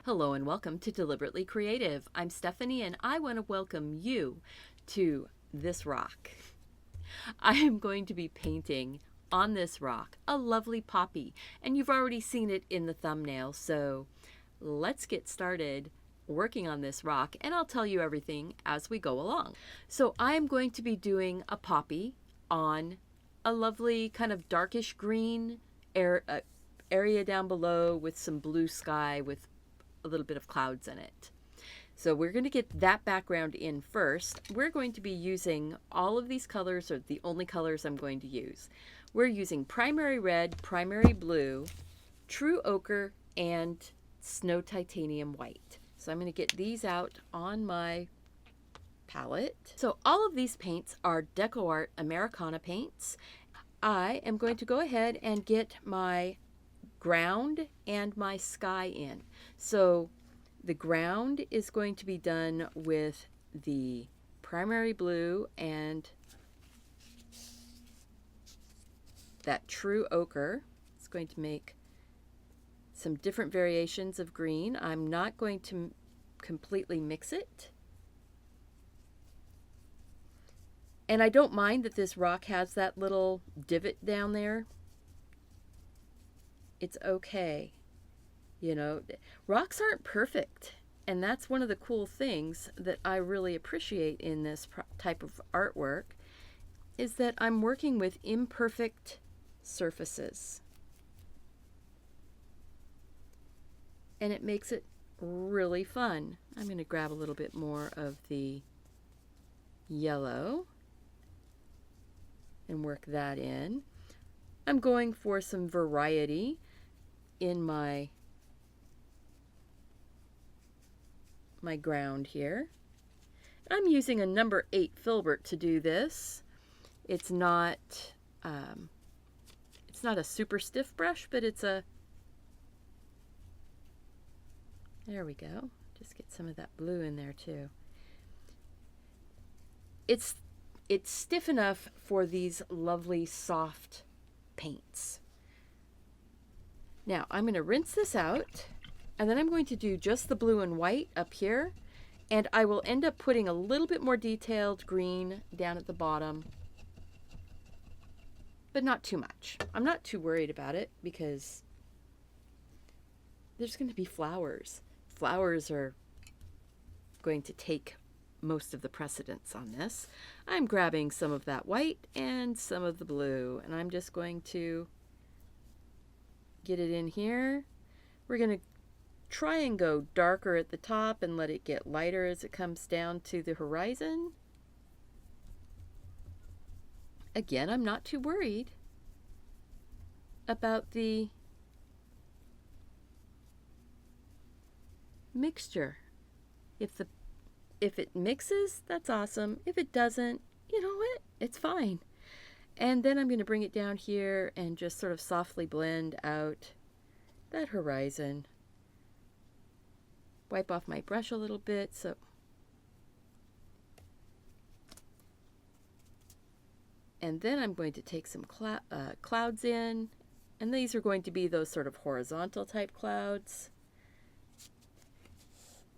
Hello and welcome to Deliberately Creative. I'm Stephanie and I want to welcome you to this rock. I am going to be painting on this rock a lovely poppy, and you've already seen it in the thumbnail, so let's get started working on this rock and I'll tell you everything as we go along. So I am going to be doing a poppy on a lovely kind of darkish green area down below with some blue sky with a little bit of clouds in it. So we're going to get that background in first. We're going to be using all of these colors, or the only colors I'm going to use. We're using primary red, primary blue, true ochre, and snow titanium white. So I'm going to get these out on my palette. So all of these paints are DecoArt Americana paints. I am going to go ahead and get my ground and my sky in. So the ground is going to be done with the primary blue and that true ochre. It's going to make some different variations of green. I'm not going to completely mix it. And I don't mind that this rock has that little divot down there. It's okay. You know, rocks aren't perfect. And that's one of the cool things that I really appreciate in this type of artwork, is that I'm working with imperfect surfaces. And it makes it really fun. I'm going to grab a little bit more of the yellow and work that in. I'm going for some variety in my ground here. I'm using a number 8 filbert to do this. It's not a super stiff brush, but it's a, there we go. Just get some of that blue in there too. It's stiff enough for these lovely soft paints. Now I'm going to rinse this out, and then I'm going to do just the blue and white up here, and I will end up putting a little bit more detailed green down at the bottom, but not too much. I'm not too worried about it because there's going to be flowers. Flowers are going to take most of the precedence on this. I'm grabbing some of that white and some of the blue, and I'm just going to get it in here. We're going to try and go darker at the top and let it get lighter as it comes down to the horizon. Again, I'm not too worried about the mixture. If it mixes, that's awesome. If it doesn't, you know what? It's fine. And then I'm going to bring it down here and just sort of softly blend out that horizon. Wipe off my brush a little bit. And then I'm going to take some clouds in. And these are going to be those sort of horizontal type clouds.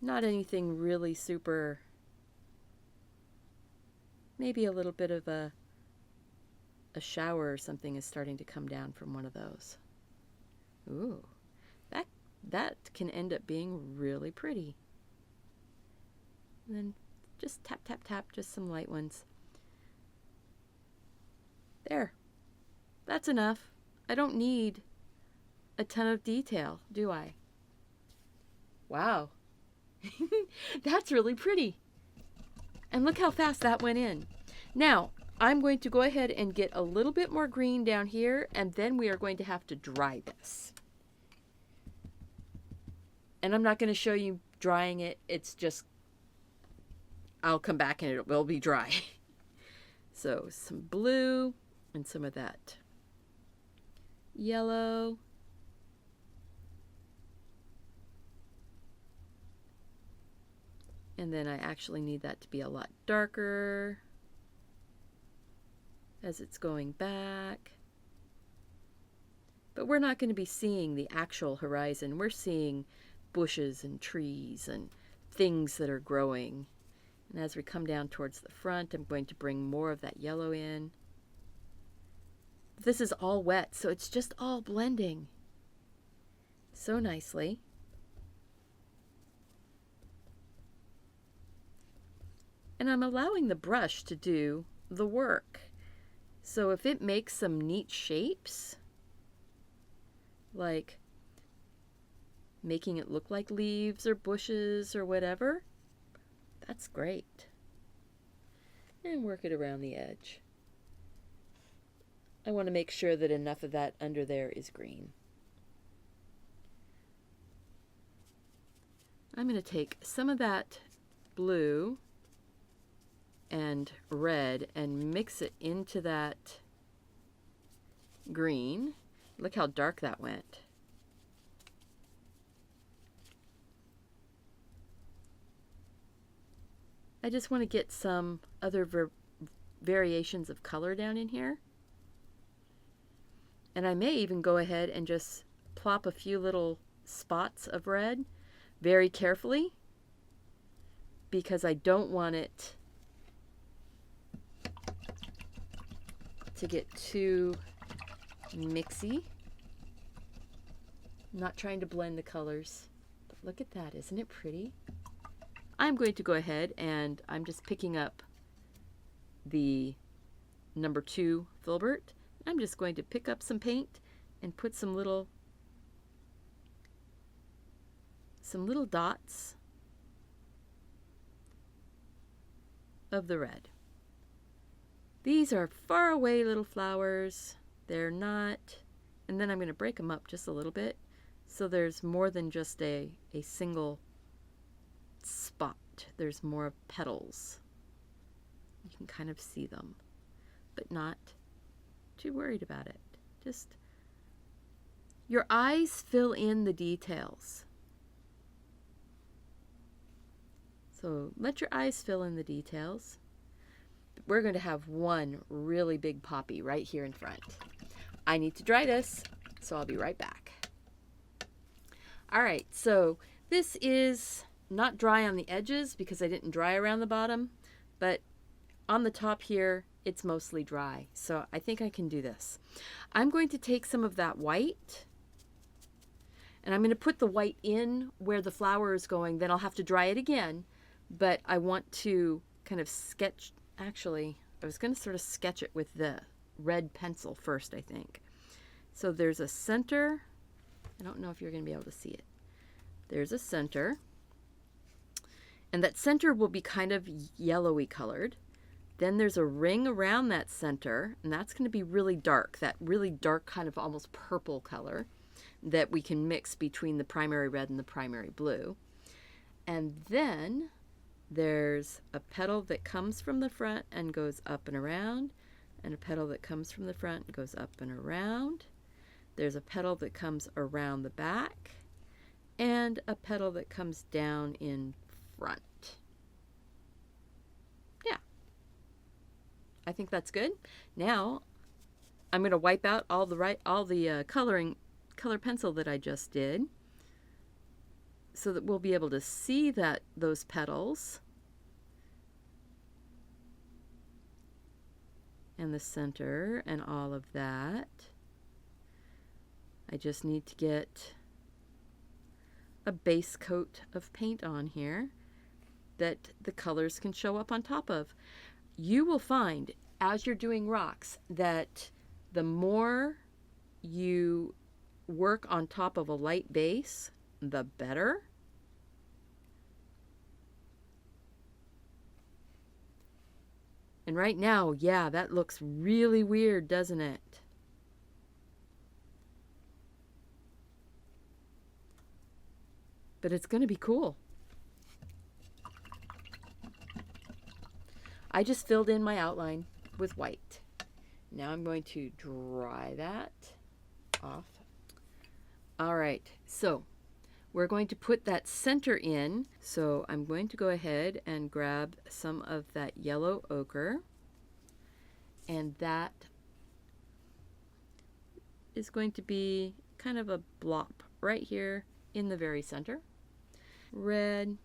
Not anything really super, maybe a little bit of a shower or something is starting to come down from one of those. Ooh, that can end up being really pretty. And then just tap, tap, tap, just some light ones. There. That's enough. I don't need a ton of detail, do I? Wow. That's really pretty. And look how fast that went in. Now, I'm going to go ahead and get a little bit more green down here, and then we are going to have to dry this. And I'm not going to show you drying it. It's just, I'll come back and it will be dry. So some blue and some of that yellow. And then I actually need that to be a lot darker as it's going back. But we're not going to be seeing the actual horizon. We're seeing bushes and trees and things that are growing. And as we come down towards the front, I'm going to bring more of that yellow in. This is all wet, so it's just all blending so nicely. And I'm allowing the brush to do the work. So if it makes some neat shapes, like making it look like leaves or bushes or whatever, that's great. And work it around the edge. I want to make sure that enough of that under there is green. I'm going to take some of that blue and red and mix it into that green. Look how dark that went. I just want to get some other variations of color down in here. And I may even go ahead and just plop a few little spots of red very carefully, because I don't want it to get too mixy. I'm not trying to blend the colors. But look at that, isn't it pretty? I'm going to go ahead and I'm just picking up the number 2 filbert. I'm just going to pick up some paint and put some little dots of the red. These are far away little flowers. They're not, and then I'm going to break them up just a little bit so there's more than just a single spot. There's more petals. You can kind of see them, but not too worried about it. Just your eyes fill in the details. So let your eyes fill in the details. We're going to have one really big poppy right here in front. I need to dry this, so I'll be right back. All right, so this is not dry on the edges because I didn't dry around the bottom, but on the top here, it's mostly dry. So I think I can do this. I'm going to take some of that white, and I'm going to put the white in where the flower is going. Then I'll have to dry it again, but I want to kind of sketch. Actually, I was going to sort of sketch it with the red pencil first, I think. So there's a center. I don't know if you're going to be able to see it. There's a center. And that center will be kind of yellowy colored. Then there's a ring around that center, and that's going to be really dark, that really dark kind of almost purple color that we can mix between the primary red and the primary blue. And then there's a petal that comes from the front and goes up and around, and a petal that comes from the front and goes up and around. There's a petal that comes around the back, and a petal that comes down in front. Yeah, I think that's good. Now I'm going to wipe out all the color pencil that I just did, so that we'll be able to see those petals and the center and all of that. I just need to get a base coat of paint on here that the colors can show up on top of. You will find as you're doing rocks that the more you work on top of a light base, the better. And right now, yeah, that looks really weird, doesn't it? But it's going to be cool. I just filled in my outline with white. Now I'm going to dry that off. All right, so we're going to put that center in. So I'm going to go ahead and grab some of that yellow ochre, and that is going to be kind of a blop right here in the very center. red,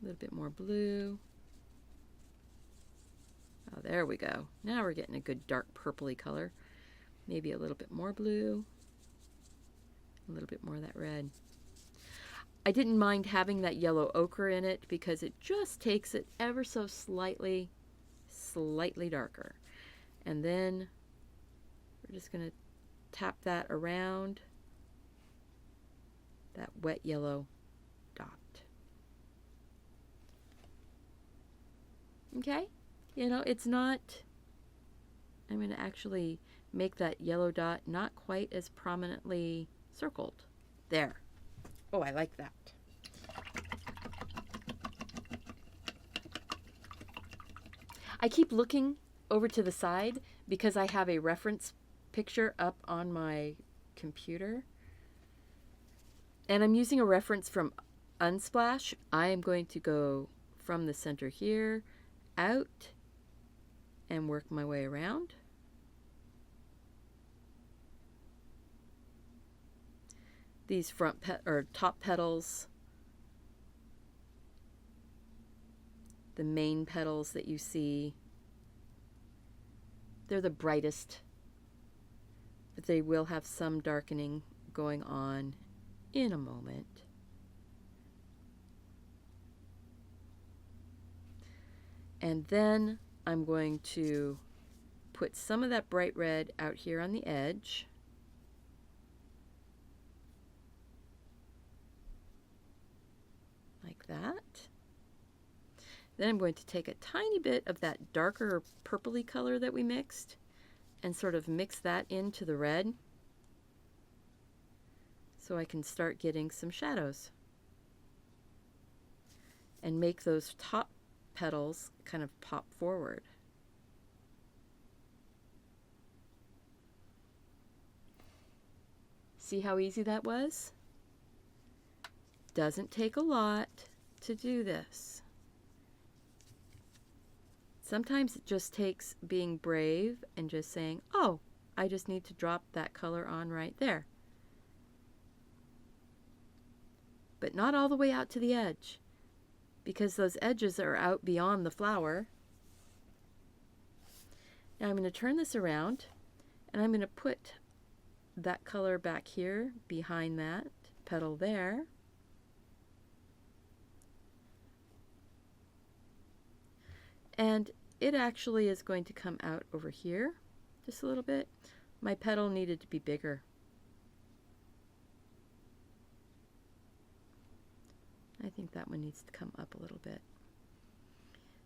a little bit more blue. Oh, there we go. Now we're getting a good dark purpley color. Maybe a little bit more blue, a little bit more of that red. I didn't mind having that yellow ochre in it because it just takes it ever so slightly darker. And then we're just going to tap that around that wet yellow dot. Okay? You know, it's not, I'm going to actually make that yellow dot not quite as prominently circled. There. Oh, I like that. I keep looking over to the side because I have a reference picture up on my computer. And I'm using a reference from Unsplash. I am going to go from the center here, out, and work my way around. These front or top petals, the main petals that you see, they're the brightest, but they will have some darkening going on in a moment. And then I'm going to put some of that bright red out here on the edge. Like that. Then I'm going to take a tiny bit of that darker purpley color that we mixed and sort of mix that into the red so I can start getting some shadows and make those top petals kind of pop forward. See how easy that was? Doesn't take a lot to do this. Sometimes it just takes being brave and just saying, oh, I just need to drop that color on right there. But not all the way out to the edge, because those edges are out beyond the flower. Now I'm going to turn this around, and I'm going to put that color back here behind that petal there. And it actually is going to come out over here just a little bit. My petal needed to be bigger. I think that one needs to come up a little bit.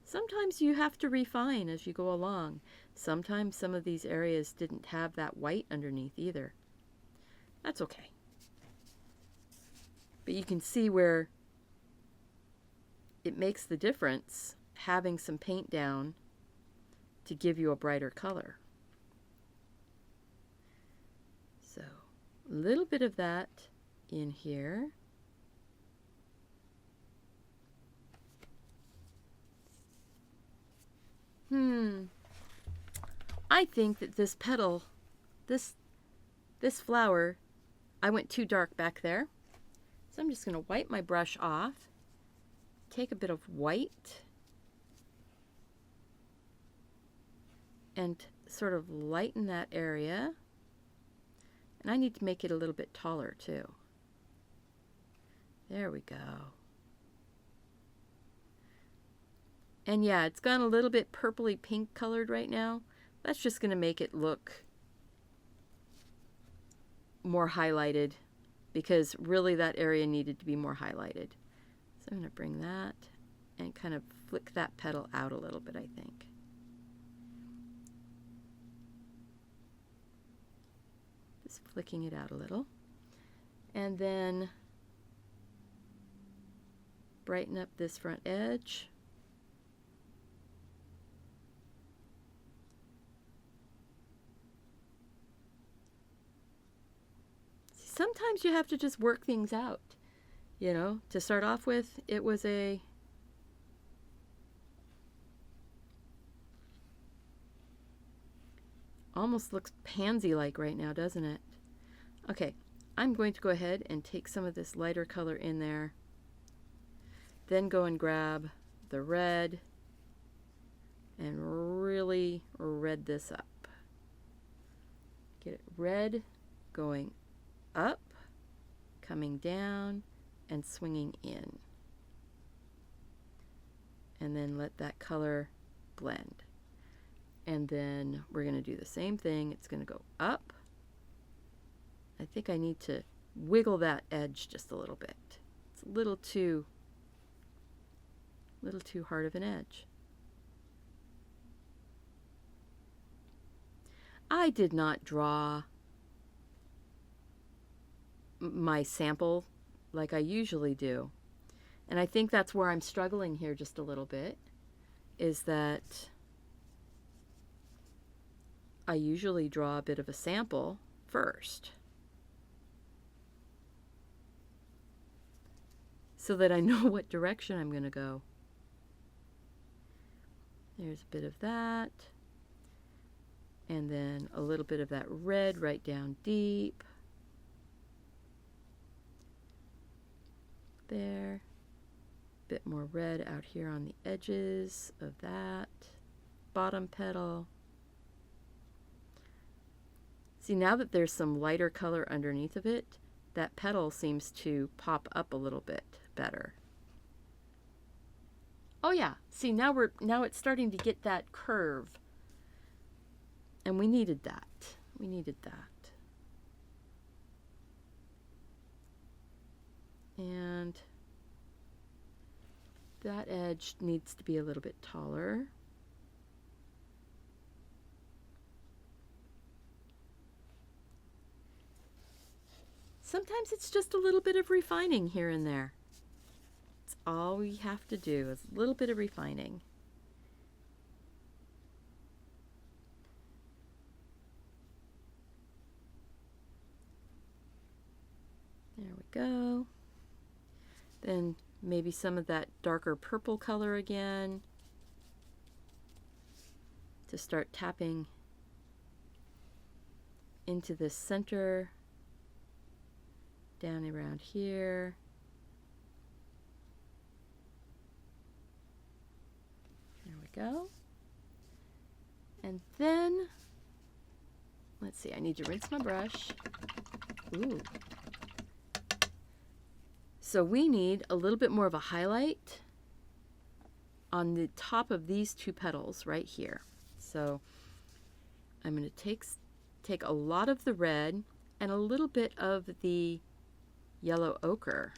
Sometimes you have to refine as you go along. Sometimes some of these areas didn't have that white underneath either. That's okay. But you can see where it makes the difference having some paint down to give you a brighter color. So a little bit of that in here. I think that this petal, this flower, I went too dark back there. So I'm just going to wipe my brush off, take a bit of white, and sort of lighten that area. And I need to make it a little bit taller too. There we go. And yeah, it's gone a little bit purpley pink colored right now. That's just going to make it look more highlighted, because really that area needed to be more highlighted. So I'm going to bring that and kind of flick that petal out a little bit, I think. Just flicking it out a little. And then brighten up this front edge. Sometimes you have to just work things out. You know, to start off with, it was almost looks pansy-like right now, doesn't it? Okay, I'm going to go ahead and take some of this lighter color in there, then go and grab the red and really red this up. Get it red going up, coming down, and swinging in. And then let that color blend. And then we're going to do the same thing. It's going to go up. I think I need to wiggle that edge just a little bit. It's a little too hard of an edge. I did not draw my sample like I usually do. And I think that's where I'm struggling here just a little bit, is that I usually draw a bit of a sample first, so that I know what direction I'm going to go. There's a bit of that. And then a little bit of that red right down deep. There. Bit more red out here on the edges of that bottom petal. See, now that there's some lighter color underneath of it, that petal seems to pop up a little bit better. Oh yeah, see, now it's starting to get that curve. And we needed that. We needed that. And that edge needs to be a little bit taller. Sometimes it's just a little bit of refining here and there. It's all we have to do is a little bit of refining. There we go. Then maybe some of that darker purple color again to start tapping into this center, down around here. There we go. And then, let's see, I need to rinse my brush. Ooh. So we need a little bit more of a highlight on the top of these two petals right here. So I'm going to take a lot of the red and a little bit of the yellow ochre.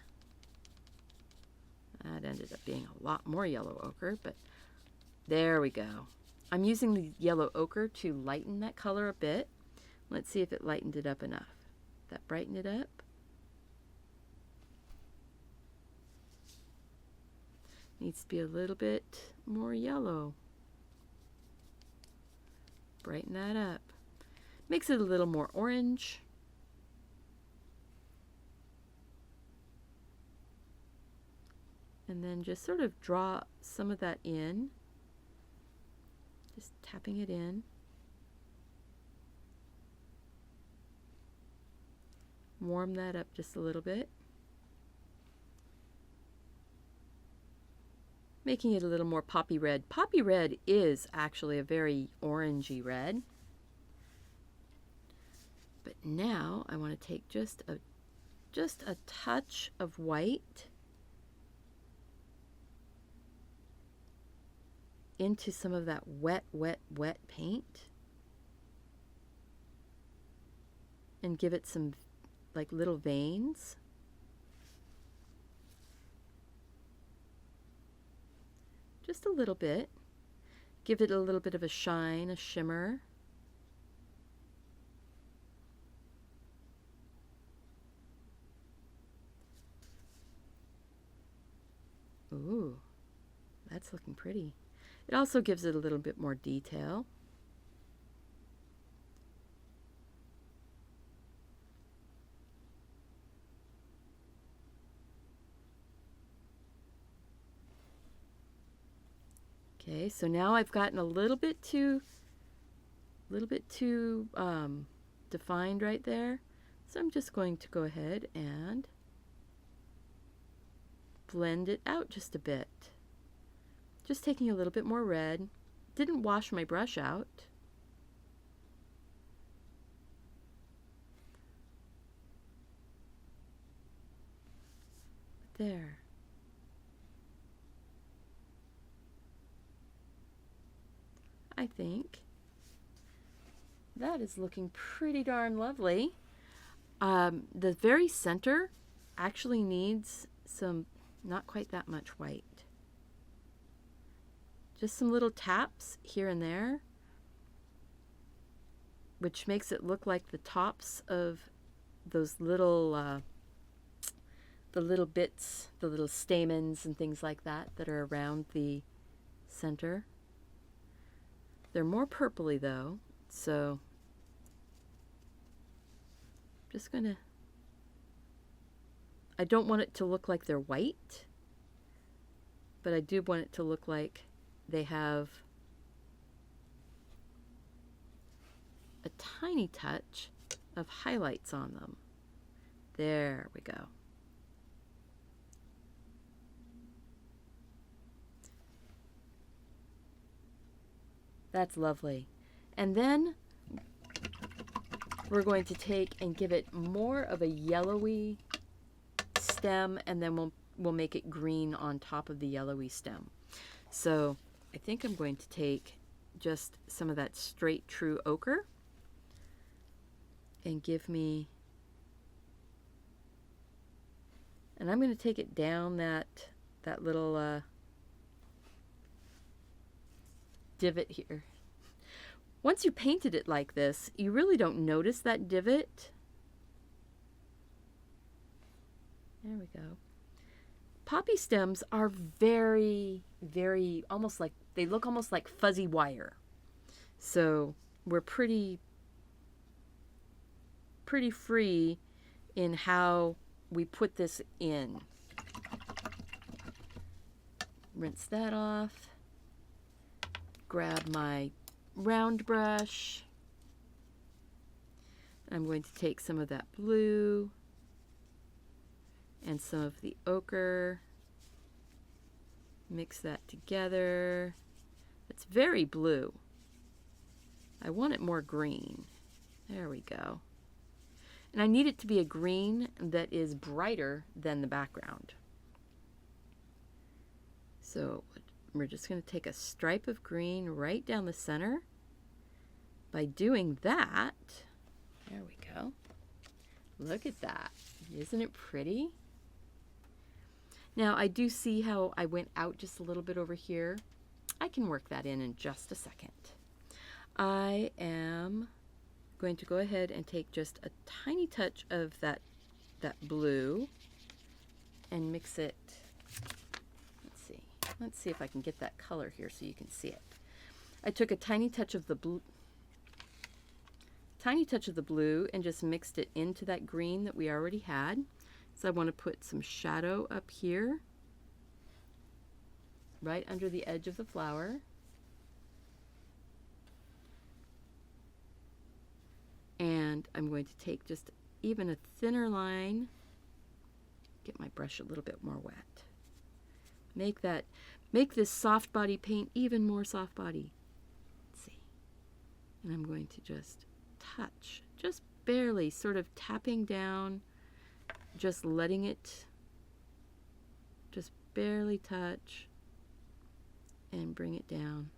That ended up being a lot more yellow ochre, but there we go. I'm using the yellow ochre to lighten that color a bit. Let's see if it lightened it up enough. That brightened it up. Needs to be a little bit more yellow. Brighten that up. Makes it a little more orange. And then just sort of draw some of that in. Just tapping it in. Warm that up just a little bit. Making it a little more poppy red. Poppy red is actually a very orangey red. But now I want to take just a touch of white into some of that wet paint and give it some like little veins. Just a little bit. Give it a little bit of a shine, a shimmer. Ooh, that's looking pretty. It also gives it a little bit more detail. Okay, so now I've gotten a little bit too defined right there. So I'm just going to go ahead and blend it out just a bit. Just taking a little bit more red. Didn't wash my brush out. There. I think that is looking pretty darn lovely. The very center actually needs some, not quite that much white. Just some little taps here and there, which makes it look like the tops of those little, the little bits, the little stamens and things like that that are around the center. They're more purpley though, so just gonna, I don't want it to look like they're white, but I do want it to look like they have a tiny touch of highlights on them. There we go. That's lovely. And then we're going to take and give it more of a yellowy stem, and then we'll make it green on top of the yellowy stem. So I think I'm going to take just some of that straight true ochre and give me, and I'm going to take it down that little divot here. Once you painted it like this, you really don't notice that divot. There we go. Poppy stems are very, very, almost like, they look almost like fuzzy wire. So we're pretty free in how we put this in. Rinse that off. Grab my round brush. I'm going to take some of that blue and some of the ochre. Mix that together. It's very blue. I want it more green. There we go. And I need it to be a green that is brighter than the background. So we're just going to take a stripe of green right down the center. By doing that, there we go. Look at that. Isn't it pretty? Now I do see how I went out just a little bit over here. I can work that in just a second. I am going to go ahead and take just a tiny touch of that blue and mix it. Let's see if I can get that color here so you can see it. I took a tiny touch of the blue and just mixed it into that green that we already had. So I want to put some shadow up here, right under the edge of the flower. And I'm going to take just even a thinner line, get my brush a little bit more wet. Make this soft body paint even more soft body. Let's see. And I'm going to just touch, just barely, sort of tapping down, just letting it just barely touch and bring it down.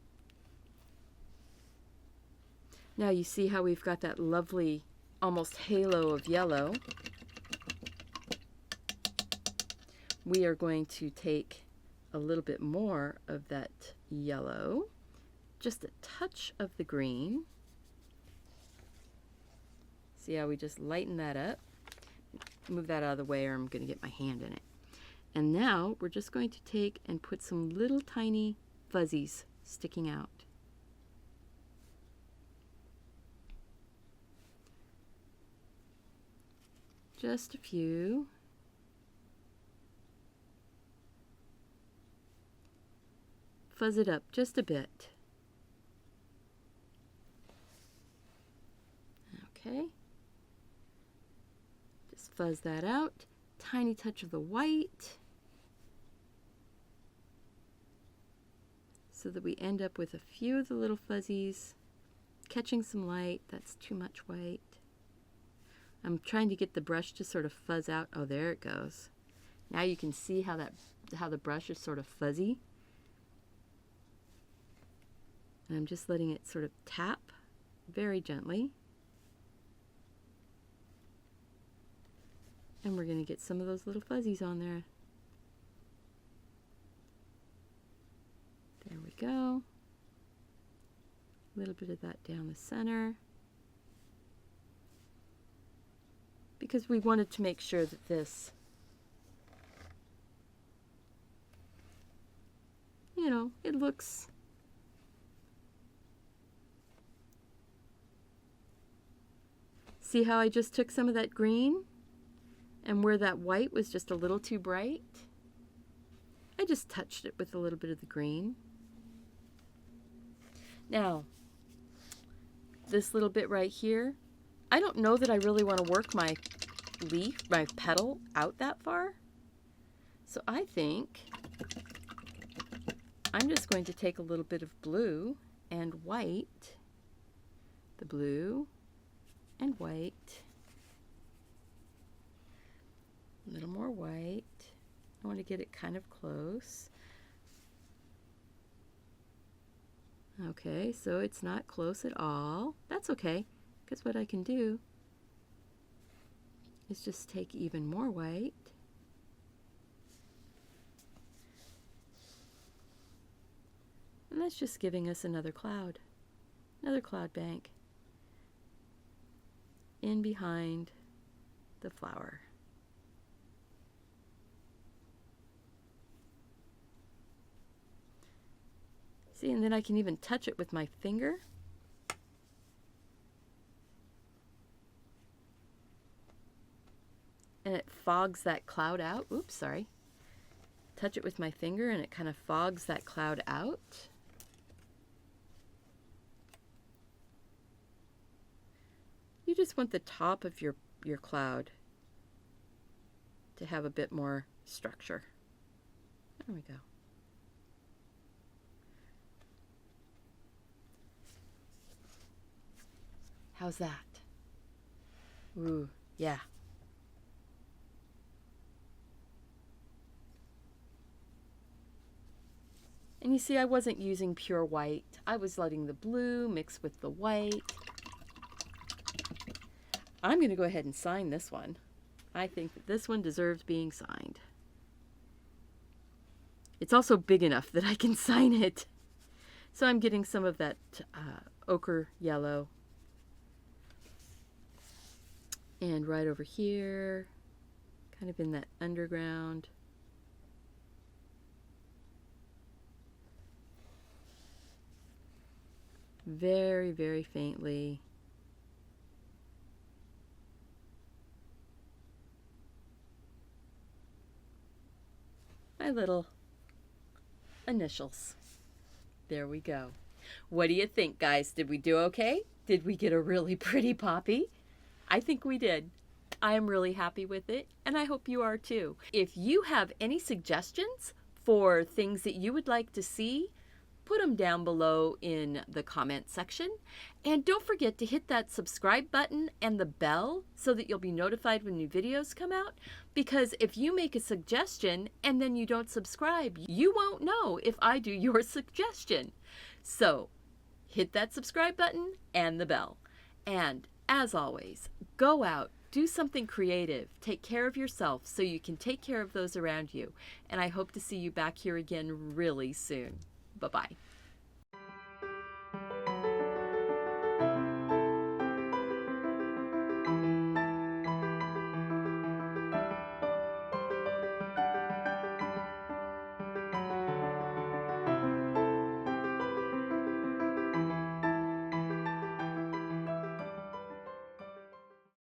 Now you see how we've got that lovely almost halo of yellow. We are going to take a little bit more of that yellow, just a touch of the green. See how we just lighten that up? Move that out of the way or I'm going to get my hand in it. And now we're just going to take and put some little tiny fuzzies sticking out. Just a few. Fuzz it up just a bit. Okay. Just fuzz that out. Tiny touch of the white. So that we end up with a few of the little fuzzies catching some light. That's too much white. I'm trying to get the brush to sort of fuzz out. Oh, there it goes. Now you can see how the brush is sort of fuzzy. And I'm just letting it sort of tap very gently. And we're going to get some of those little fuzzies on there. There we go. A little bit of that down the center. Because we wanted to make sure that this, you know, it looks see how I just took some of that green and where that white was just a little too bright? I just touched it with a little bit of the green. Now, this little bit right here, I don't know that I really want to work my leaf, my petal out that far. So I think I'm just going to take a little bit of blue and white, the blue and white, a little more white. I want to get it kind of close. Okay, so it's not close at all. That's okay, because what I can do is just take even more white. And that's just giving us another cloud bank in behind the flower. See, and then I can even touch it with my finger. And it fogs that cloud out. Oops, sorry. Touch it with my finger and it kind of fogs that cloud out. You just want the top of your cloud to have a bit more structure. There we go. How's that? Ooh, yeah. And you see, I wasn't using pure white. I was letting the blue mix with the white. I'm going to go ahead and sign this one. I think that this one deserves being signed. It's also big enough that I can sign it. So I'm getting some of that ochre yellow. And right over here, kind of in that underground. Very, very faintly. My little initials. There we go. What do you think, guys? Did we do okay? Did we get a really pretty poppy? I think we did. I am really happy with it, and I hope you are too. If you have any suggestions for things that you would like to see, put them down below in the comment section. And don't forget to hit that subscribe button and the bell so that you'll be notified when new videos come out. Because if you make a suggestion and then you don't subscribe, you won't know if I do your suggestion. So hit that subscribe button and the bell. And as always, go out, do something creative, take care of yourself so you can take care of those around you. And I hope to see you back here again really soon. Bye-bye.